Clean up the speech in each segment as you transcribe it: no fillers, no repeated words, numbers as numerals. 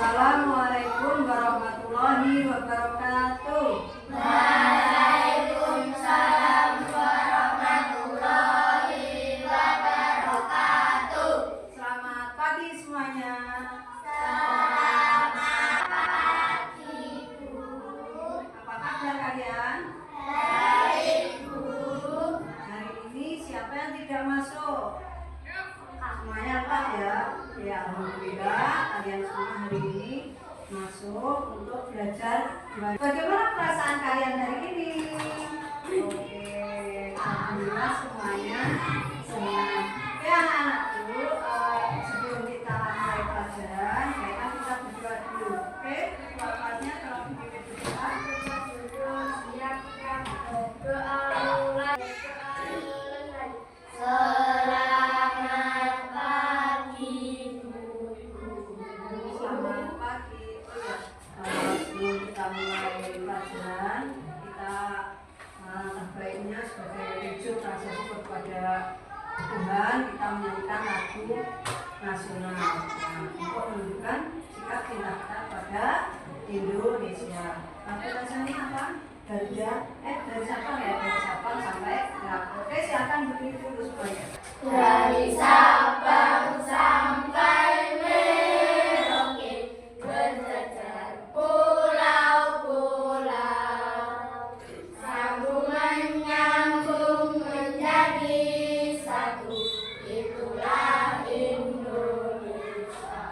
Assalamualaikum warahmatullahi wabarakatuh. Waalaikumsalam warahmatullahi wabarakatuh. Selamat pagi semuanya. Selamat pagi, Bu. Apa kabar kalian? Baik, Bu. Hari ini siapa yang tidak masuk? Semuanya lengkap ya? Ya, alhamdulillah kalian semua hari ini masuk untuk belajar. Bagaimana perasaan kalian hari ini? Oke, alhamdulillah semuanya senang. Ya anak-anakku, sebelum kita mulai pelajaran, kita berdoa dulu. Oke, doanya kalau kita berdoa, siap berdoa mulai. Selamat pagi, Bu. Selamat pagi. Oh ya, sebelum kita mulai pelajaran, kita terbaiknya sebagai wujud rasa syukur kepada Tuhan, kita menyanyikan lagu nasional untuk menunjukkan sikap cinta kita pada Indonesia. Lagu nasionalnya apa? Dari Sabang ya, dari Sabang sampai Merauke. Oke, silakan berdiri dulu semuanya. Dari Sabang sampai Merauke, berjejer pulau-pulau, sambung menyambung menjadi satu, itulah Indonesia.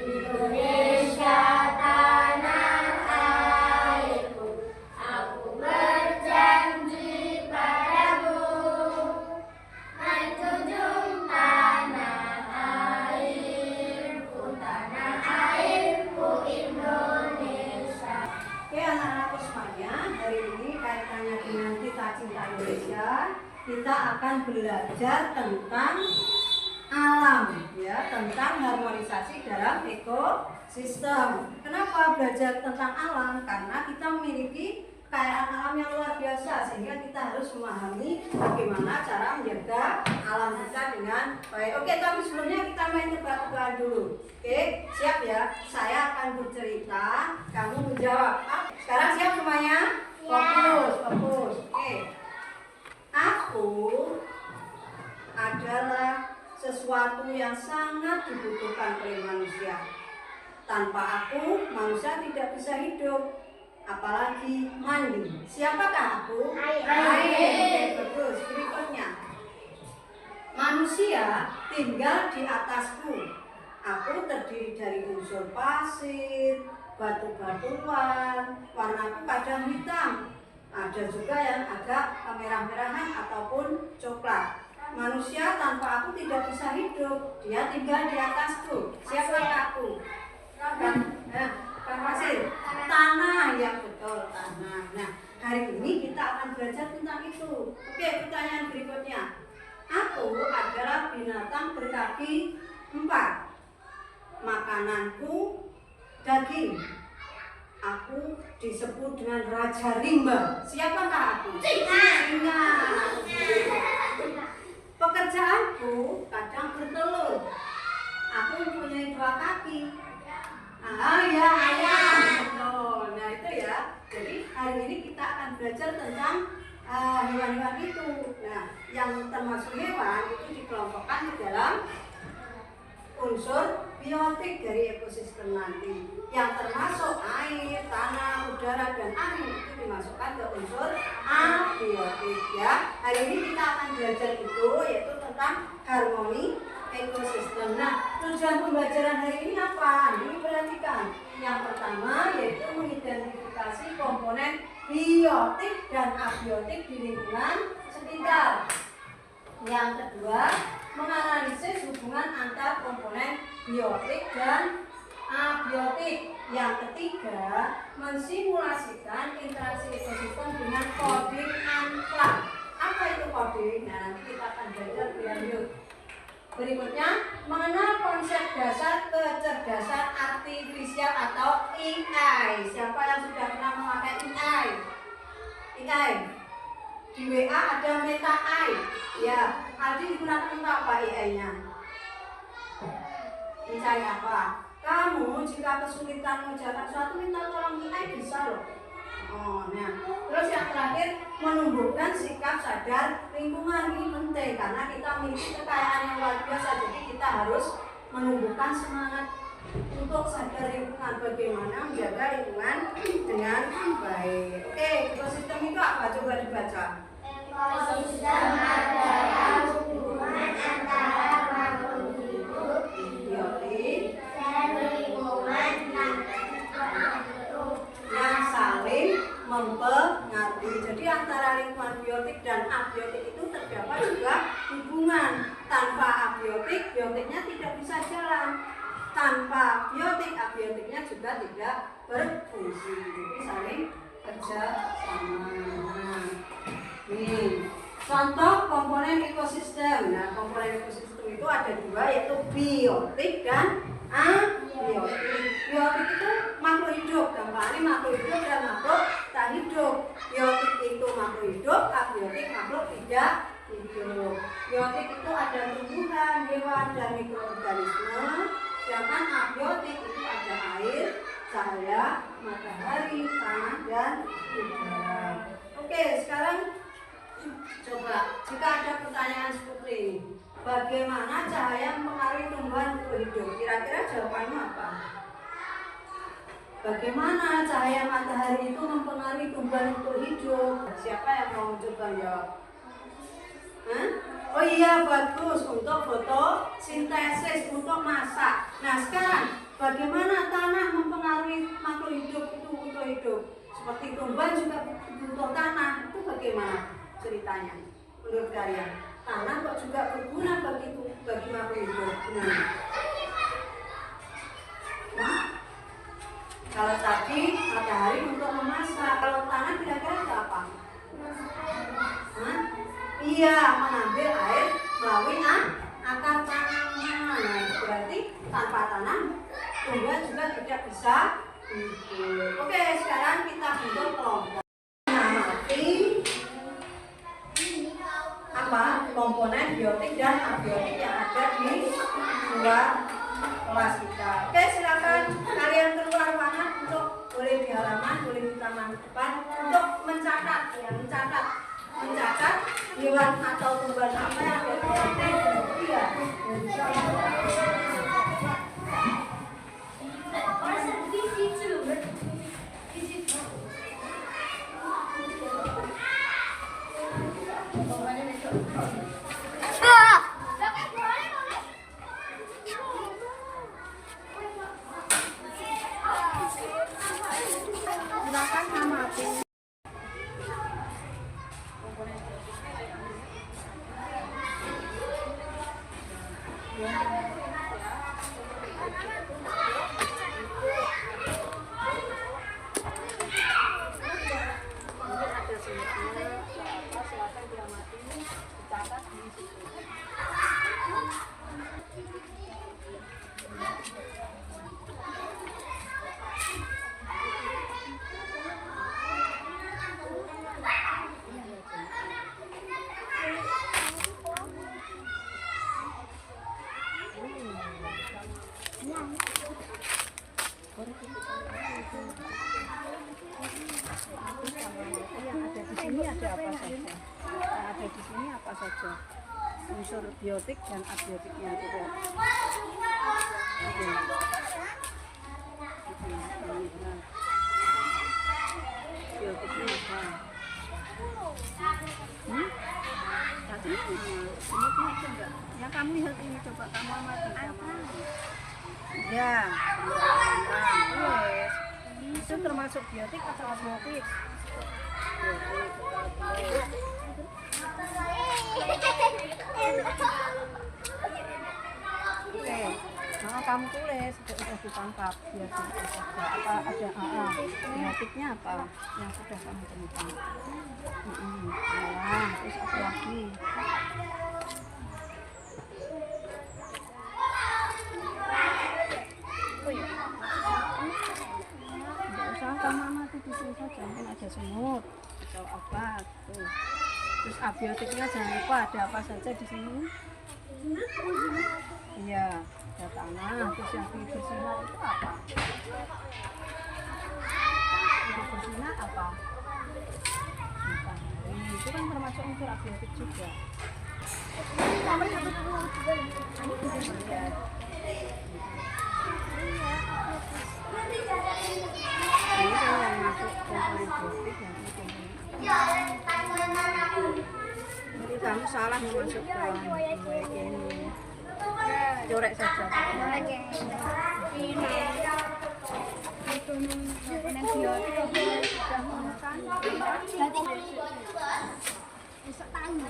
Indonesia tanah airku, aku berjanji padamu, menjunjung tanah airku Indonesia. Oke anak-anakku semuanya, hari ini kaitannya dengan kita cinta Indonesia, kita akan belajar tentang alam, ya, tentang harmonisasi dalam ekosistem. Kenapa belajar tentang alam? Karena kita memiliki kekayaan alam yang luar biasa, sehingga kita harus memahami bagaimana cara menjaga alam kita dengan baik. Oke, tapi sebelumnya kita main tebak-tebakan dulu. Oke, siap ya? Saya akan bercerita, kamu menjawab. Sekarang siap semuanya? Fokus. Oke. Aku adalah sesuatu yang sangat dibutuhkan oleh manusia. Tanpa aku, manusia tidak bisa hidup, apalagi mandi. Siapakah aku? Air. Bagus. Berikutnya, manusia tinggal di atasku. Aku terdiri dari unsur pasir, batu-batuan, warnaku kadang hitam. Ada juga yang agak kemerah-merahan ataupun coklat. Manusia tanpa aku tidak bisa hidup. Dia tinggal di atasku. Siapa aku? Pasir. Tanah, yang betul, tanah. Nah, hari ini kita akan belajar tentang itu. Oke, pertanyaan berikutnya. Aku adalah binatang berkaki 4. Makananku daging. Aku disebut dengan Raja Rimba. Siapakah aku? Singa. Pekerjaanku kadang bertelur. Aku mempunyai 2 kaki. Ya, ayam. Betul. Nah, itu ya. Jadi hari ini kita akan belajar tentang hewan-hewan itu. Nah, yang termasuk hewan itu dikelompokkan di dalam unsur biotik dari ekosistem nanti, yang termasuk air, tanah, udara, dan angin itu dimasukkan ke unsur abiotik ya. Hari ini kita akan belajar itu, yaitu tentang harmoni ekosistem. Nah, tujuan pembelajaran hari ini apa? Ini perhatikan. Yang pertama yaitu mengidentifikasi komponen biotik dan abiotik di lingkungan sekitar. Yang kedua, menganalisis hubungan antar komponen biotik dan abiotik. Yang ketiga, mensimulasikan interaksi ekosistem dengan coding anklang. Apa itu coding? Nah, nanti kita akan belajar lebih lanjut. Berikutnya, mengenal konsep dasar kecerdasan artifisial atau AI. Siapa yang sudah pernah memakai AI? AI. Di WA ada Meta AI. Ya, Aldi digunakan untuk apa AI-nya? Mencari apa? Kamu jika kesulitan mengerjakan sesuatu minta tolong kita bisa loh. Oh, nah, terus yang terakhir menumbuhkan sikap sadar lingkungan. Ini penting karena kita memiliki kekayaan yang luar biasa, jadi kita harus menumbuhkan semangat untuk sadar lingkungan, bagaimana menjaga lingkungan dengan baik. Oke, ekosistem itu apa? Coba dibaca. Ekosistem adalah hubungan antara makhluk hidup, Biotik dan lingkungan yang saling mempengaruhi. Jadi antara lingkungan biotik dan abiotik itu terdapat juga hubungan. Tanpa abiotik, biotiknya tidak bisa jalan. Tanpa biotik, abiotiknya juga tidak berfungsi. Jadi saling kerja sama. Nah, ini contoh komponen ekosistem. Nah, komponen ekosistem itu ada dua, yaitu biotik dan abiotik. Biotik itu makhluk hidup, gampangnya makhluk hidup dan makhluk tak hidup. Biotik itu makhluk hidup, abiotik makhluk tidak hidup. Biotik itu ada tumbuhan, hewan, dan mikroorganisme. Sedangkan abiotik itu ada air, cahaya, matahari, tanah, dan udara. Oke, sekarang coba jika ada pertanyaan seperti ini, bagaimana cahaya mempengaruhi tumbuhan untuk hidup? Kira-kira jawabannya apa? Bagaimana cahaya matahari itu mempengaruhi tumbuhan untuk hidup? Siapa yang mau mencoba jawab? Oh iya, bagus, untuk fotosintesis, untuk masak. Nah, sekarang bagaimana tanah mempengaruhi makhluk hidup itu untuk hidup? Seperti tumbuhan juga butuh tanah, itu bagaimana ceritanya menurut kalian? Tanah kok juga berguna bagi makhluk hidup? Nah, kalau tadi matahari untuk memasak, kalau tanah kira-kira ada apa? Iya, mengambil air melalui akar tanaman. Nah, itu berarti tanpa tanah tumbuhan juga tidak bisa hidup. Oke, sekarang kita bentuk kelompok. Mengamati apa komponen biotik dan abiotik yang ada di dua kelas kita. Oke, silakan kalian keluar ruangan untuk boleh di halaman, boleh di taman depan untuk mencatat, ya, mencatat hewan atau tumbuhan apa yang ada di silakan amati. Ada di sini apa saja unsur biotik dan abiotiknya juga. Biotiknya apa? Tadi semutnya itu enggak? Yang kamu lihat ini coba kamu amati. Ya, itu termasuk biotik atau abiotik? Oke, nah kamu tulis sudah ditangkap biar apa ada biotiknya apa yang sudah kamu temukan. Nah, terus apa lagi? Tidak usah kamu amati di sini saja, mungkin ada semut atau apa tuh. Terus abiotiknya jangan lupa ada apa saja di sini. Iya. ada tanah, terus yang bersinar itu apa? Yang bersinar apa? Matahari, itu kan termasuk unsur abiotik juga. Ini kan yang masuk komponen biotik yang ini komponen. Jadi kamu salah memasukkan ini. Corek saja. Itu komponen biotik sudah menggunakan. Bisa tahu.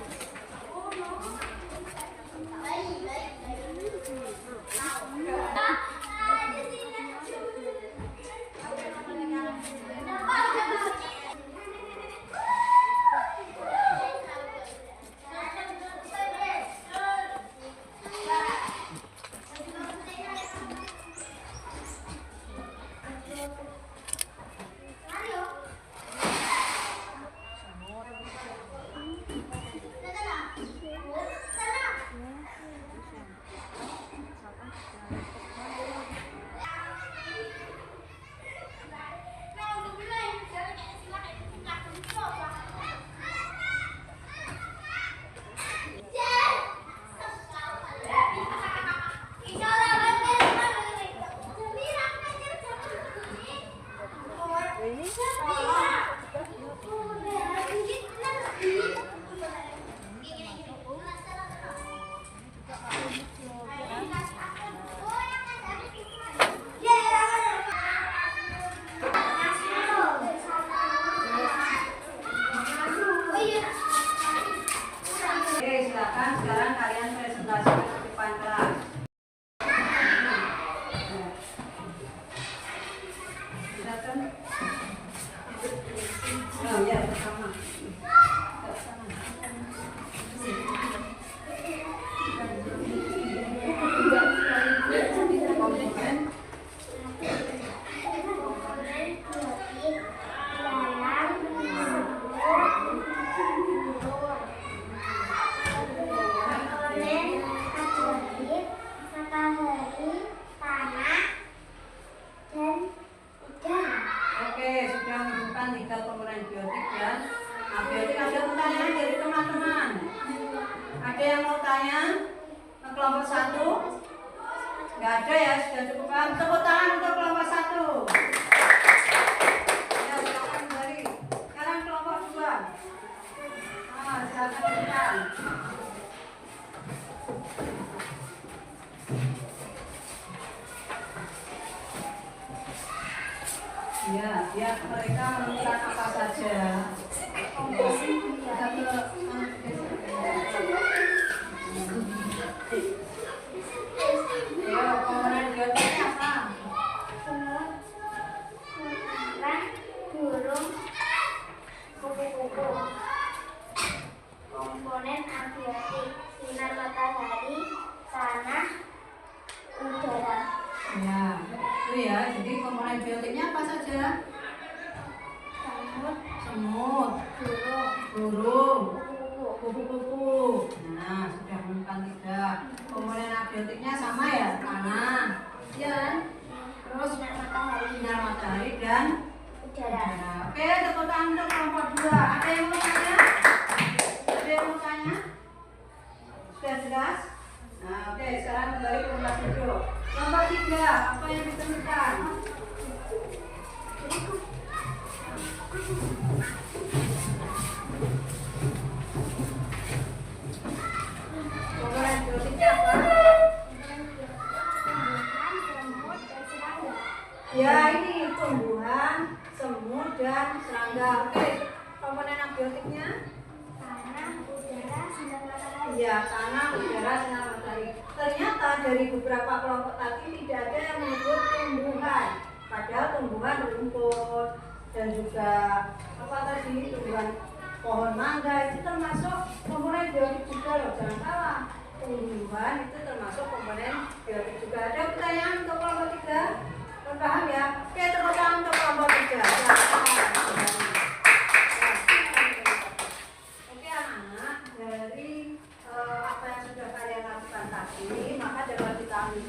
Silakan sekarang kalian presentasi ke depan kelas. Silakan. Oh ya, sama. Oke, sudah menemukan 3 komponen biotik ya. Nah, biotik ada pertanyaan dari teman-teman. Ada yang mau tanya ke kelompok 1? Nggak ada ya, sudah cukup paham. Tepuk tangan untuk kelompok 1. Ya, silakan kembali. Sekarang kelompok 2. Silakan lanjutkan. Ya, biar mereka menemukan apa saja. Ya, komponen biotiknya apa? Burung, kupu-kupu. Komponen abiotik: sinar matahari, tanah, udara. Ya, itu ya. Jadi komponen biotiknya apa saja? Semut, burung, kupu-kupu. Nah, sudah menemukan 3. Komponen abiotiknya sama ya, tanah, ya. Terus sinar matahari dan Udara. Oke, tepuk tangan untuk kelompok 2. Ada yang mau tanya? Ada yang mau tanya? Sudah jelas? Nah, oke, sekarang kembali ke kelas 7. Kelompok 3, apa yang ditemukan? Komponen biotiknya apa? Ya, ini tumbuhan, semut, dan serangga. Oke, komponen abiotiknya? Tanah, udara, sinar matahari. Iya, tanah, udara, sinar matahari. Ternyata dari beberapa kelompok tadi tidak ada yang menyebut tumbuhan. Padahal tumbuhan rumput dan juga apa tadi, tumbuhan pohon mangga itu termasuk komponen biotik juga loh. Jangan salah, tumbuhan itu termasuk komponen biotik juga. Ada pertanyaan untuk kelompok 3? Paham ya? Oke, tepuk tangan untuk kelompok 3. Oke anak-anak, dari apa yang sudah kalian lakukan tadi, maka dapat kita ambil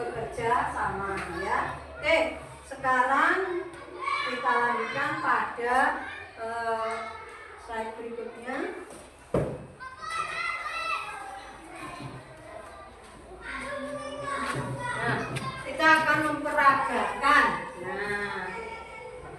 bekerja sama ya. Oke, sekarang kita lanjutkan pada slide berikutnya. Nah, kita akan memperagakan. Nah,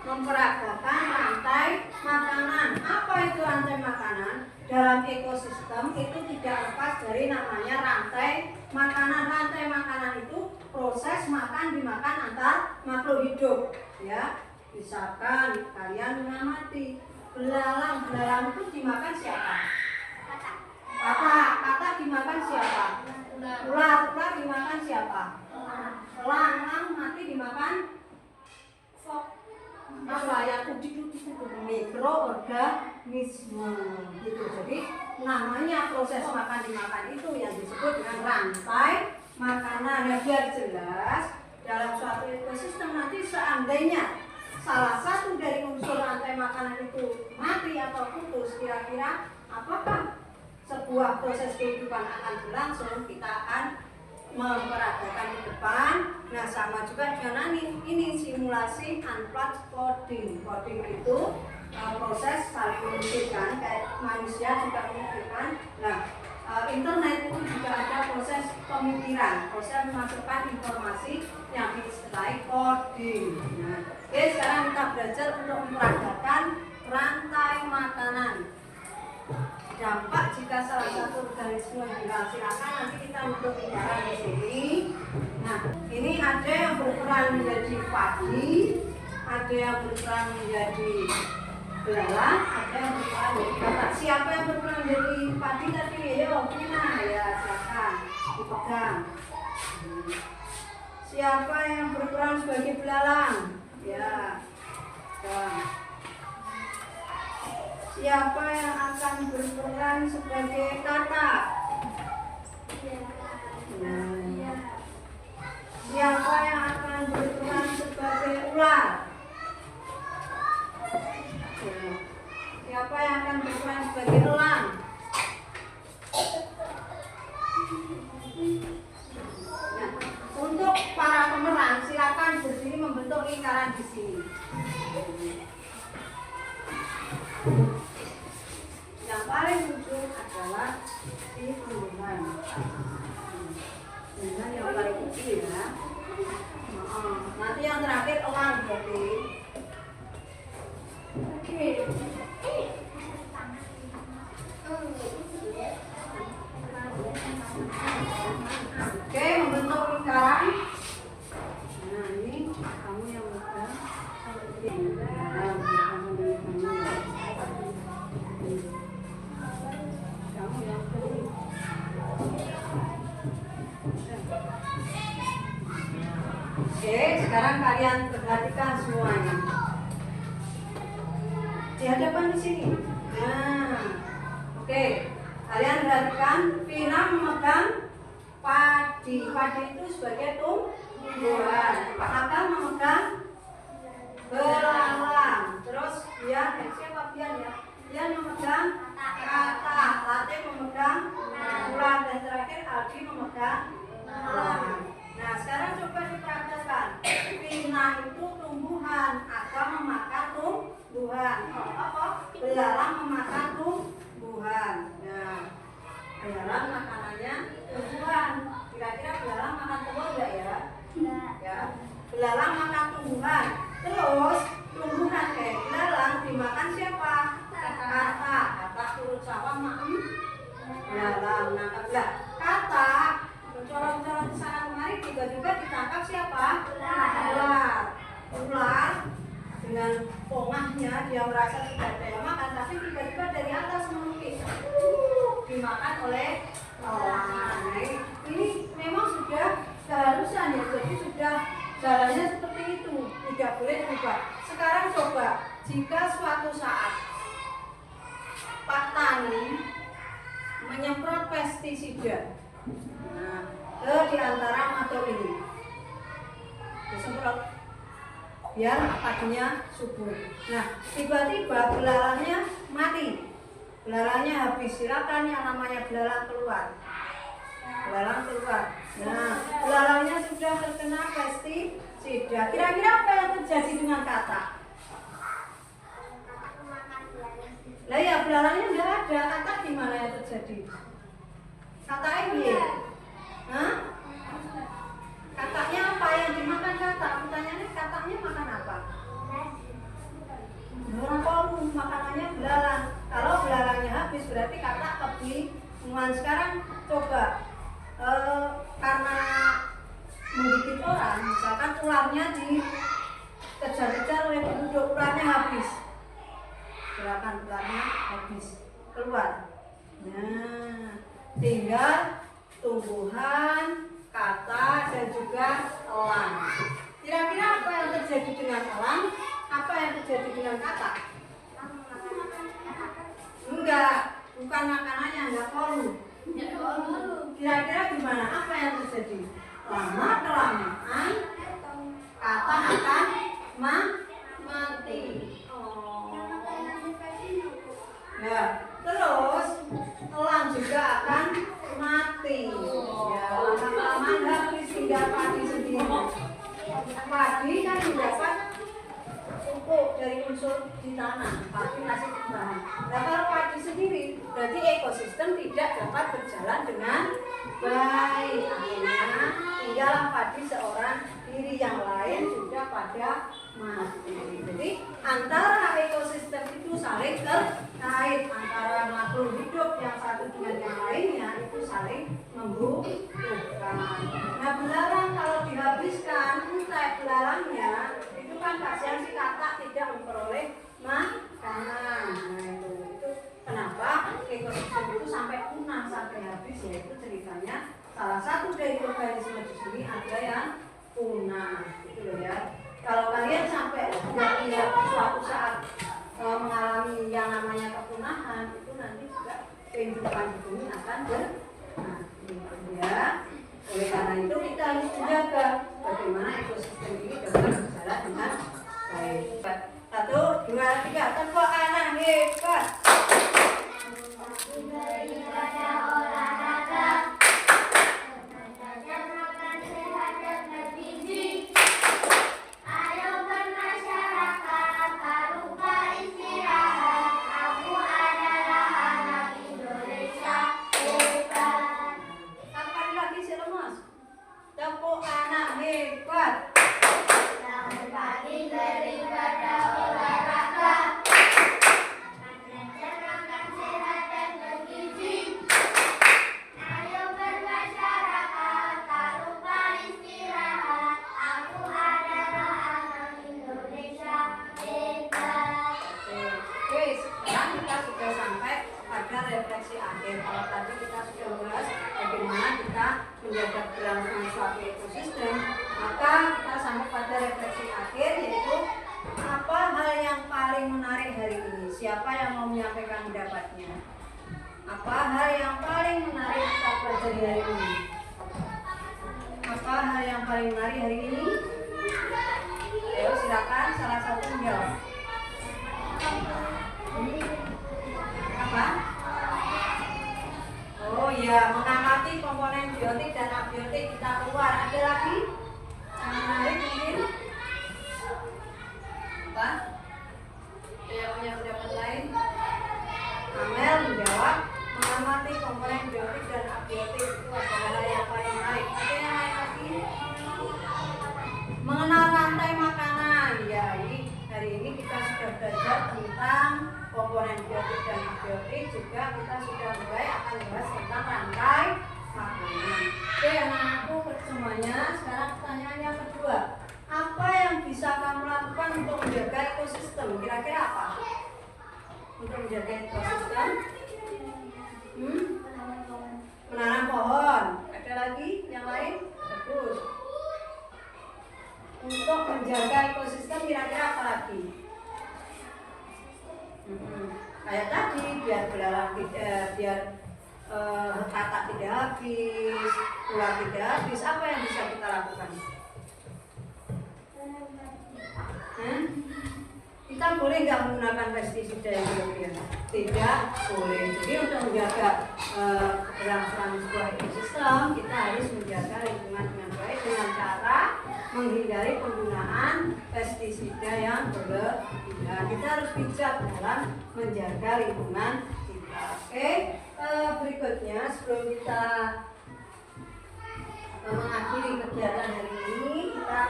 memperagakan rantai makanan. Apa itu rantai makanan? Dalam ekosistem itu tidak lepas dari namanya rantai makanan. Rantai makanan itu proses makan dimakan antar makhluk hidup. Ya, misalkan kalian mengamati belalang. Belalang itu dimakan siapa? Kata dimakan siapa? Ular dimakan siapa? Elang mati dimakan apa ya, kudik-kudik itu mikroorganisme gitu. Jadi namanya proses makan dimakan itu yang disebut dengan rantai makanan. Ya, biar jelas dalam suatu ekosistem nanti seandainya salah satu dari unsur rantai makanan itu mati atau putus, kira-kira apakah sebuah proses kehidupan akan berlangsung? Kita akan memperagakan ke depan. Nah, sama juga dengan ini simulasi unplugged coding. Coding itu proses saling memikirkan, kayak manusia juga memikirkan. Nah, internet itu juga ada proses pemikiran, proses memasukkan informasi yang diistilahi coding. Nah, oke, sekarang kita belajar untuk memperagakan rantai makanan. Dampak jika salah satu organisme hilang, silakan nanti kita untuk bicara di sini. Nah, ini ada yang berperan menjadi padi, ada yang berperan menjadi belalang, ada yang berperan menjadi kata. Siapa yang berperan menjadi padi tadi? Yo, Vina, ya silakan dipegang. Siapa yang berperan sebagai belalang? Ya, pegang. Siapa yang akan berperan sebagai katak? Nah. Siapa yang akan berperan sebagai ular? Nah. Siapa yang akan berperan sebagai elang? Nah, untuk para pemeran silakan berdiri membentuk lingkaran di sini. Yang paling ujung adalah di tumbuhan. Tumbuhan yang paling kecil ya. Nanti yang terakhir elang berarti. Oke, membentuk lingkaran. Nah, ini kamu yang megang. Oke, sekarang kalian perhatikan semuanya. Di hadapan di sini. Nah, oke, kalian perhatikan. Vina memegang padi. Padi itu sebagai tumbuhan. Pak Akal memegang belalang. Terus dia, siapa Bian ya? Bian memegang kata. Late memegang ular. Dan terakhir Aldi memegang elang. Nah, sekarang coba diperhatikan. Vina itu tumbuhan, Akal memakan tumbuhan. Apa? Belalang memakan tumbuhan. Nah, belalang makanannya tumbuhan. Kira-kira belalang makan tumbuhan enggak ya? Ya. Belalang makan tumbuhan. Terus tumbuhan kayak belalang dimakan siapa? Kata. Kata turut sawah makan belalang. Nangkap lah. Kata mencolong-colong di sana kemari tiba-tiba ditangkap siapa? Ular. Ular dengan pongahnya dia merasa tidak ada yang makan, tapi tiba-tiba dari atas menukik dimakan oleh elang. Ini memang sudah keharusan ya, jadi sudah jalannya seperti itu, tidak boleh berubah. Sekarang coba jika suatu saat Pak Tani menyemprot pestisida ke di antara madu ini, disemprot biar padinya subur. Nah, tiba-tiba belalangnya mati, belalangnya habis. Silakan yang namanya belalang keluar. Belalang keluar. Nah, belalangnya sudah terkena pestisida. Kira-kira apa yang terjadi dengan katak? Lah ya, belalangnya nggak ada. Katak gimana yang terjadi? Kataknya piye? Hah? Kataknya apa yang dimakan katak? Pertanyaannya kataknya makan apa? Korum, makanannya belalang. Kalau belalangnya habis berarti katak kebingungan. Sekarang coba karena menggigit orang, misalkan ularnya dikejar-kejar oleh penduduk, ularnya habis. Gerakan ularnya habis keluar. Nah, tinggal tumbuhan, katak dan juga elang. Kira-kira apa yang terjadi dengan elang? Apa yang terjadi dengan katak? Enggak, bukan makanannya, enggak korum. Kira-kira gimana? Apa yang terjadi? Lama kelamaan katak akan mati. Ya, terus elang juga akan mati. Ya, lama kelamaan habis tinggal padi sendiri. Padi kan mendapat pupuk dari unsur di tanah, padi kasih bahan. Nah kalau padi sendiri, berarti ekosistem tidak dapat berjalan dengan baik. Akhirnya tinggallah padi seorang diri, yang lain sudah pada mati. Jadi antara ekosistem itu saling terkait, antara makhluk hidup yang satu dengan yang lainnya itu saling membutuhkan. Nah belalang kalau dihabiskan, entek belalangnya itu kan kasihan si katak tidak memperoleh makanan. Nah itu kenapa ekosistem itu sampai punah, sampai habis, yaitu ceritanya salah satu dari organisme di sini ada yang punah, gitu loh ya. Kalau kalian sampai lihat suatu saat mengalami yang namanya kepunahan, itu nanti juga kehidupan di bumi akan bermati, ya. Oleh karena itu kita harus menjaga bagaimana ekosistem ini dapat berjalan dengan baik. 1, 2, 3, tepuk anak hebat. Beribadah olahraga, belajar makan sehat dan bergizi. Ayo bermasyarakat, tak lupa istirahat. Aku adalah anak Indonesia hebat. Sampai lagi si lemas. Tepuk anak hebat. Bangun pagi beribadah olahraga, belajar makan sehat dan bergizi. Ayo bermasyarakat, tak lupa istirahat. Aku adalah anak Indonesia hebat. Oke, sekarang kita sudah sampai pada refleksi akhir. Kalau tadi kita sudah bahas bagaimana kita menjaga keberlangsungan suatu ekosistem, maka kita sampai pada refleksi akhir, yaitu apa hal yang paling menarik hari ini? Siapa yang mau menyampaikan pendapatnya? Apa hal yang paling menarik kita pelajari hari ini? Apa hal yang paling menarik hari ini? Ayo silakan salah satu menjawab. Apa? Oh iya, mengamati komponen biotik dan abiotik kita keluar. Ada lagi yang menarik mungkin? Apa? Ada yang punya pendapat lain? Amel menjawab, mengamati komponen biotik dan abiotik itu adalah hal yang paling menarik. Ada yang lain lagi? Mengenal rantai makanan. Ya, hari ini kita sudah belajar tentang komponen biotik dan abiotik, juga kita sudah mulai akan membahas tentang rantai makanan. Oke, anak-anakku semuanya, sekarang pertanyaan yang kedua. Apa yang bisa kamu lakukan untuk menjaga ekosistem? Kira-kira apa? Untuk menjaga ekosistem? Menanam pohon. Ada lagi yang lain? Bagus. Untuk menjaga ekosistem kira-kira apa lagi? Kayak tadi, biar belalang biar katak tidak habis, ular tidak habis, apa yang bisa kita lakukan? Kita boleh nggak menggunakan pestisida yang berlebihan? Tidak boleh. Jadi untuk menjaga keberlangsungan sebuah ekosistem, kita harus menjaga lingkungan dengan baik menghindari penggunaan pestisida yang berlebihan. Kita harus bijak dalam menjaga lingkungan kita. Oke, berikutnya sebelum kita mengakhiri kegiatan hari ini, kita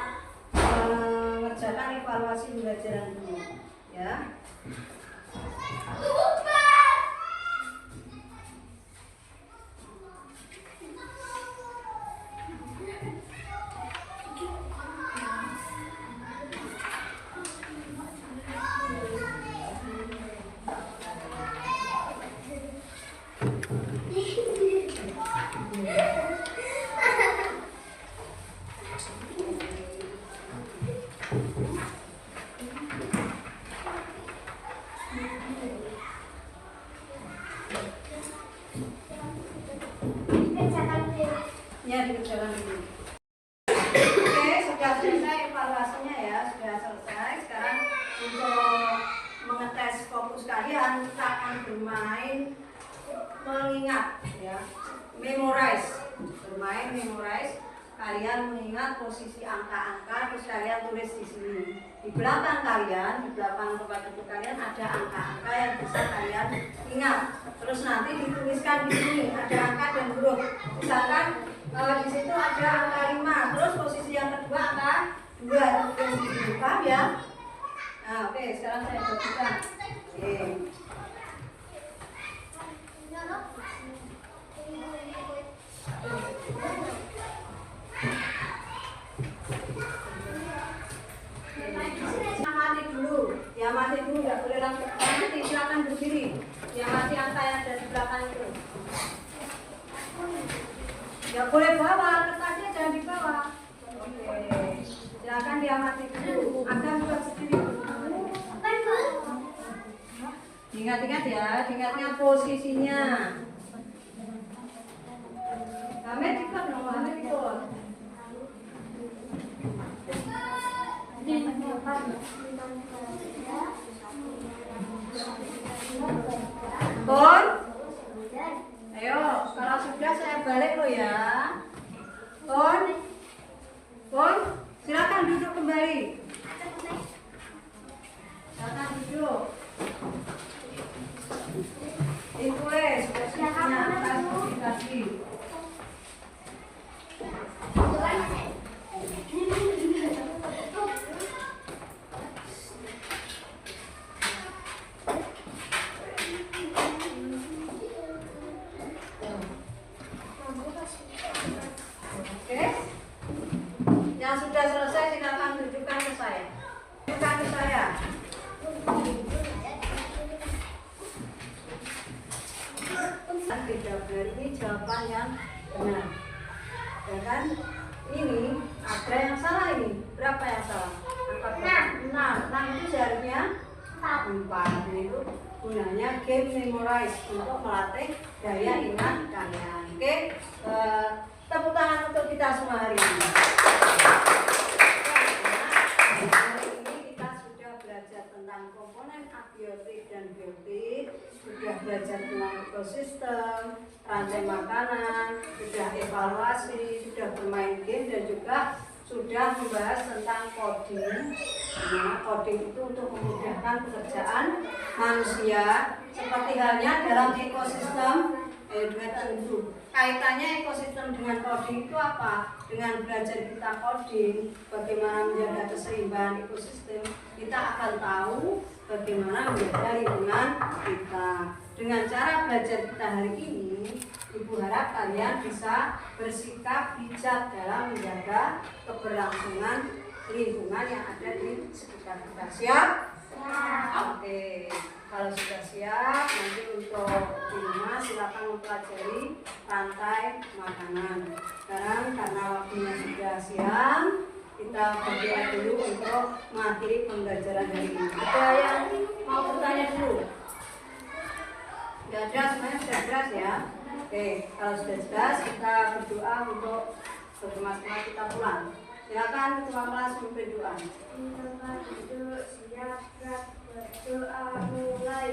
mengerjakan evaluasi pembelajaran dulu, ya. Ya, dikerjakan dulu. Oke, sudah selesai evaluasinya ya, sudah selesai. Sekarang untuk mengetes fokus kalian, kita akan bermain mengingat, ya, memorize, bermain memorize. Kalian mengingat posisi angka-angka, terus kalian tulis di sini. Di belakang kalian, di belakang tempat duduk kalian ada angka-angka yang bisa kalian ingat. Terus nanti dituliskan di sini ada angka dan huruf. Misalkan di situ ada angka 5, terus posisi yang kedua angka 2, yang di sini, paham ya? Nah, oke, sekarang saya bagikan. Oke. Amati dulu, diamati dulu, nggak boleh langsung amati, silakan berdiri. Diamati angka yang ada di belakang itu. Nggak boleh bawa, kertasnya jangan dibawa. Oke, silakan diamati dulu. Akan buat sendiri. Ingat-ingat ya, ingat-ingat posisinya. Hamid ikut dong, Hamid ikut. Pon, ayo, kalau sudah saya balik lo ya. Pon, silakan duduk kembali. Silakan duduk. Ditulis posisinya atas kaki. Oke, yang sudah selesai silakan tunjukkan ke saya. Tunjukkan ke saya. Tidak berarti jawaban yang benar. Ya kan? Ini ada yang salah ini. Berapa yang salah? Angka 6 itu seharusnya 4. Itu gunanya game memorize untuk melatih daya ingat kalian. Oke, tepuk tangan untuk kita semua hari ini. Hari ini kita sudah belajar tentang komponen abiotik dan biotik, sudah belajar tentang ekosistem, rantai makanan, sudah evaluasi, sudah bermain game, dan juga sudah membahas tentang coding. Nah, coding itu untuk memudahkan pekerjaan manusia, seperti halnya dalam ekosistem. Tentu kaitannya ekosistem dengan coding itu apa? Dengan belajar kita coding, bagaimana menjaga keseimbangan ekosistem, kita akan tahu bagaimana menjaga lingkungan kita. Dengan cara belajar kita hari ini, Ibu harap kalian bisa bersikap bijak dalam menjaga keberlangsungan lingkungan yang ada di sekitar kita. Siap? Oke, kalau sudah siap, nanti untuk di rumah silakan mempelajari rantai makanan. Sekarang karena waktunya sudah siang, kita berdoa dulu untuk mengakhiri pembelajaran hari ini. Ada yang mau bertanya dulu? Sudah jelas, semuanya sudah jelas ya? Oke, kalau sudah jelas kita berdoa untuk bersama-sama kita pulang. Silakan ketua kelas memimpin doa. Siap berdoa mulai.